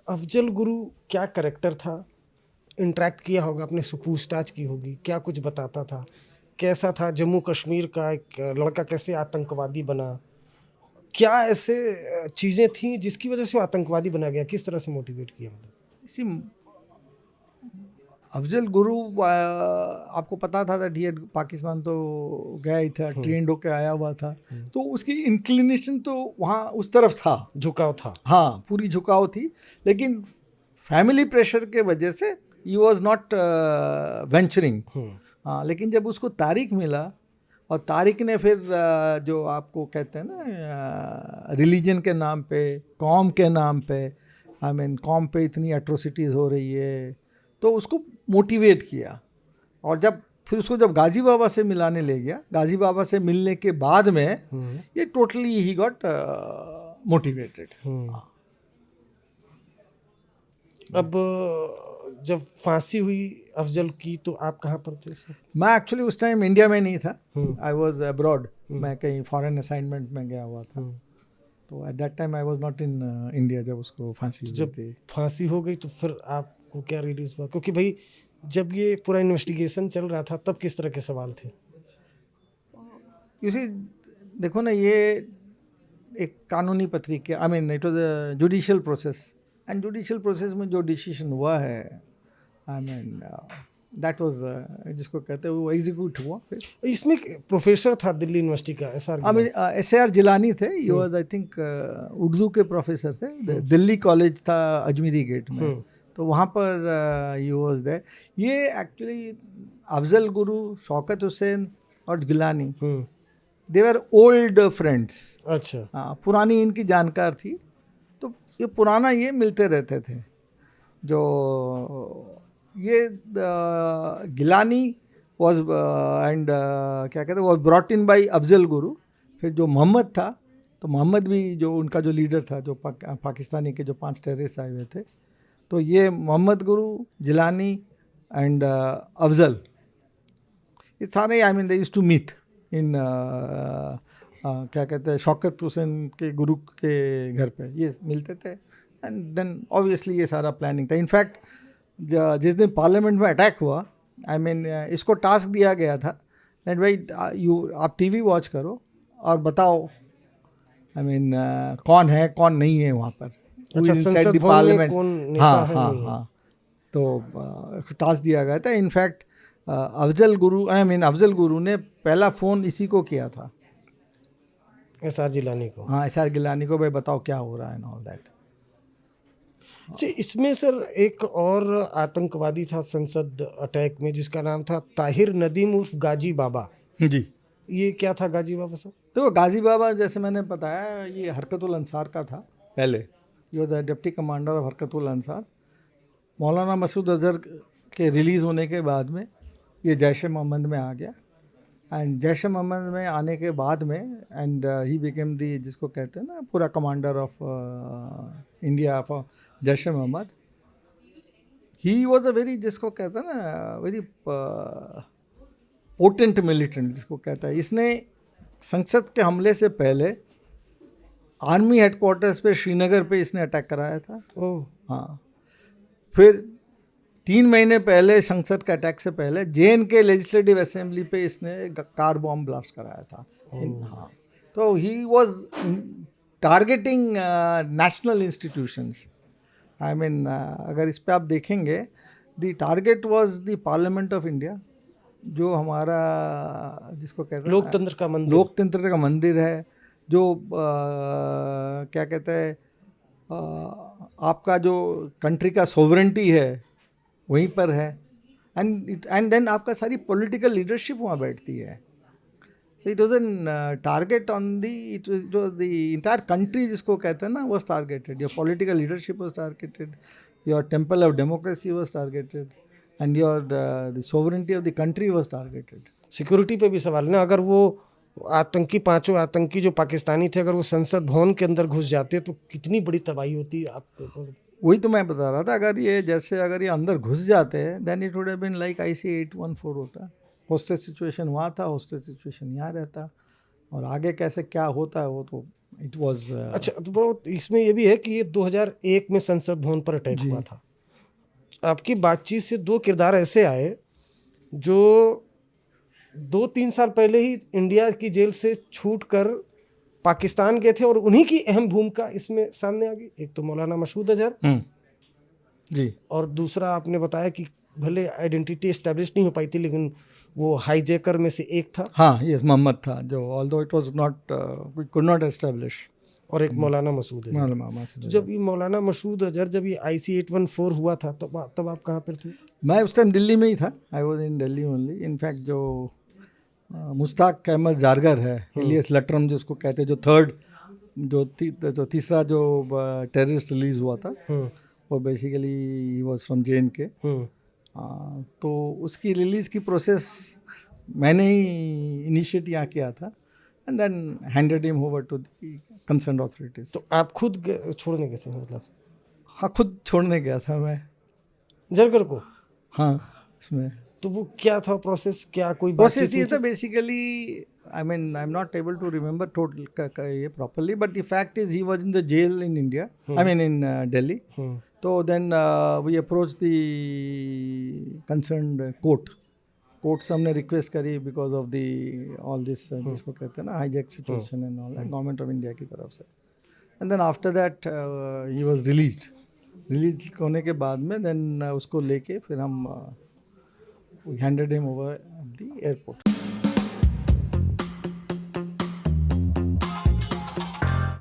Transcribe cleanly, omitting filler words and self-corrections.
अफजल गुरु क्या करेक्टर था? इंटरेक्ट किया होगा आपने, पूछताछ की होगी, क्या कुछ बताता था? कैसा था जम्मू कश्मीर का एक लड़का, कैसे आतंकवादी बना? क्या ऐसे चीज़ें थी जिसकी वजह से वो आतंकवादी बना गया? किस तरह से मोटिवेट किया मतलब? इसी अफजल गुरु आपको पता था दैट ही पाकिस्तान तो गया ही था, ट्रेंड होके आया हुआ था, तो उसकी इंक्लिनेशन तो वहाँ उस तरफ था, झुकाव था। हाँ पूरी झुकाव थी, लेकिन फैमिली प्रेशर के वजह से ही वॉज नॉट वेंचरिंग। हाँ, लेकिन जब उसको तारिक मिला और तारिक ने फिर जो आपको कहते हैं ना रिलीजन के नाम पे, कौम के नाम पे, आई मीन कौम पे इतनी एट्रोसिटीज़ हो रही है, तो उसको मोटिवेट किया। और जब फिर उसको जब गाजी बाबा से मिलाने ले गया, गाजी बाबा से मिलने के बाद में ये टोटली ही गॉट मोटिवेटेड। अब जब फांसी हुई अफजल की, तो आप कहाँ पर थे सर? मैं एक्चुअली उस टाइम इंडिया में नहीं था, आई वॉज अब्रॉड, मैं कहीं फॉरेन असाइनमेंट में गया हुआ था, तो at that time I was not in India जब उसको फांसी हुई जब थी। फांसी हो गई तो फिर आपको क्या रिलीज हुआ? क्योंकि भाई जब ये पूरा इन्वेस्टिगेशन चल रहा था तब किस तरह के सवाल थे? यूसी देखो ना, ये एक कानूनी पत्रिका, I mean it was a judicial process, and judicial process में जो डिसीजन हुआ है, आई मीन दैट वाज जिसको कहते हैं वो एग्जीक्यूट हुआ। फिर इसमें एक प्रोफेसर था दिल्ली यूनिवर्सिटी का, SR I mean SAR Jilani थे, ये वाज आई थिंक उर्दू के प्रोफेसर थे, दिल्ली कॉलेज था अजमेरी गेट में, तो वहाँ पर ये वाज देयर। ये एक्चुअली अफजल गुरु, शौकत हुसैन और गिलानी, दे वर ओल्ड फ्रेंड्स। अच्छा। हाँ, पुरानी इनकी जानकार थी, तो ये पुराना ये मिलते रहते थे। जो ये गिलानी वॉज एंड क्या कहते was brought in by Afzal Guru. फिर जो मोहम्मद था, तो मोहम्मद भी जो उनका जो लीडर था, जो पाकिस्तानी के जो 5 टेररिस्ट आए हुए थे, तो ये मोहम्मद गुरु, जिलानी एंड अफजल, ये सारे I mean they used to meet in क्या कहते हैं शौकत हुसैन के गुरु के घर पे ये मिलते थे, एंड देन ऑब्वियसली ये सारा प्लानिंग था। इनफैक्ट जिस दिन पार्लियामेंट में अटैक हुआ, आई मीन इसको टास्क दिया गया था दैट भाई आप टीवी वॉच करो और बताओ आई मीन कौन है कौन नहीं है वहाँ पर। अच्छा, संसद भवन में कौन नेता हाँ है हाँ नहीं है? हाँ, तो टास्क दिया गया था। In fact Afzal Guru, I mean Afzal Guru ने पहला फ़ोन इसी को किया था, SR जिलानी को। हाँ SR गिलानी को, भाई बताओ क्या हो रहा है एंड ऑल दैट। अच्छा, इसमें सर एक और आतंकवादी था संसद अटैक में, जिसका नाम था ताहिर नदीम उर्फ गाजी बाबा। जी, ये क्या था गाजी बाबा सर? तो गाजी बाबा जैसे मैंने बताया, ये हरकतुल अंसार का था पहले, ये was deputy commander of Harkatul Ansar. Maulana Masood Azhar के रिलीज़ होने के बाद में ये जैश ए मोहम्मद में आ गया, एंड जैश ए मोहम्मद में आने के बाद में एंड ही बिकेम दी, जिसको कहते हैं ना पूरा commander of India for Jaish e Mohammed. He was a very, जिसको कहते हैं ना वेरी पोटेंट मिलिटेंट, जिसको कहता है। इसने संसद के हमले से पहले आर्मी हेडक्वार्टर्स पे श्रीनगर पे इसने अटैक कराया था। ओह। हाँ, फिर 3 महीने पहले संसद के अटैक से पहले JNK लेजिस्लेटिव असेंबली पे इसने कार बॉम्ब ब्लास्ट कराया था। हाँ, तो he was targeting national institutions. I mean अगर इस पे आप देखेंगे, the target was the parliament of India, जो हमारा जिसको कहते हैं लोकतंत्र का मंदिर। लोकतंत्र का मंदिर है, जो क्या कहते हैं आपका जो कंट्री का सोवरेंटी है वहीं पर है, एंड देन आपका सारी पॉलिटिकल लीडरशिप वहाँ बैठती है। So it was an target on the, it was the entire country, जिसको कहते हैं ना, was targeted. Your political leadership was targeted, your temple of democracy was targeted, and your the sovereignty of the country was targeted. Security पे भी सवाल है ना, अगर वो आतंकी, 5 आतंकी जो पाकिस्तानी थे, अगर वो संसद भवन के अंदर घुस जाते तो कितनी बड़ी तबाही होती। आप वही तो मैं बता रहा था, अगर ये जैसे अगर ये अंदर घुस जाते हैं, then it would have been like IC-814 होता। होस्टेज सिचुएशन वहाँ था, होस्टेज सिचुएशन यहाँ रहता, और आगे कैसे क्या होता है वो तो इट वाज अच्छा, तो बहुत इसमें ये भी है कि ये 2001 में संसद भवन पर अटैक जी। हुआ था। आपकी बातचीत से दो किरदार ऐसे आए जो 2-3 साल पहले ही इंडिया की जेल से छूट कर पाकिस्तान गए थे और उन्हीं की अहम भूमिका इसमें सामने आ गई। एक तो मौलाना मसूद अजहर जी। और दूसरा आपने बताया कि भले आइडेंटिटी एस्टेब्लिश नहीं हो पाई थी लेकिन वो हाईजैकर में से एक था, हाँ, यस, मोहम्मद था जो although it was not we could not establish. और एक मौलाना मसूद अजहर। तो जब ये मौलाना मसूद अजहर, जब ये IC 814 हुआ था तब आप कहाँ पर थे? मैं उस टाइम दिल्ली में ही था। I was in Delhi only. In fact जो मुश्ताक अहमद जारगर है, इलियस लटरम जिसको कहते हैं, जो तीसरा जो टेररिस्ट रिलीज हुआ था, वो basically he was from JNK। तो उसकी रिलीज़ की प्रोसेस मैंने ही इनिशिएट यहाँ किया था and then handed him over to the concern authorities. तो आप खुद छोड़ने गए थे मतलब? हाँ, खुद छोड़ने गया था मैं। जरगर को? हाँ, इसमें तो वो क्या था प्रोसेस, क्या कोई प्रोसेस बातचीत ये हुई था थी? Basically, I mean I am not able to remember total ये properly, but the fact is he was in the jail in India, I mean in Delhi. तो then we approach the concerned court से हमने request करी because of the all this जिसको कहते हैं ना hijack situation and all that, government of India की तरफ से। And then after that he was release होने के बाद में देन उसको लेके फिर हम we handed him over at the airport.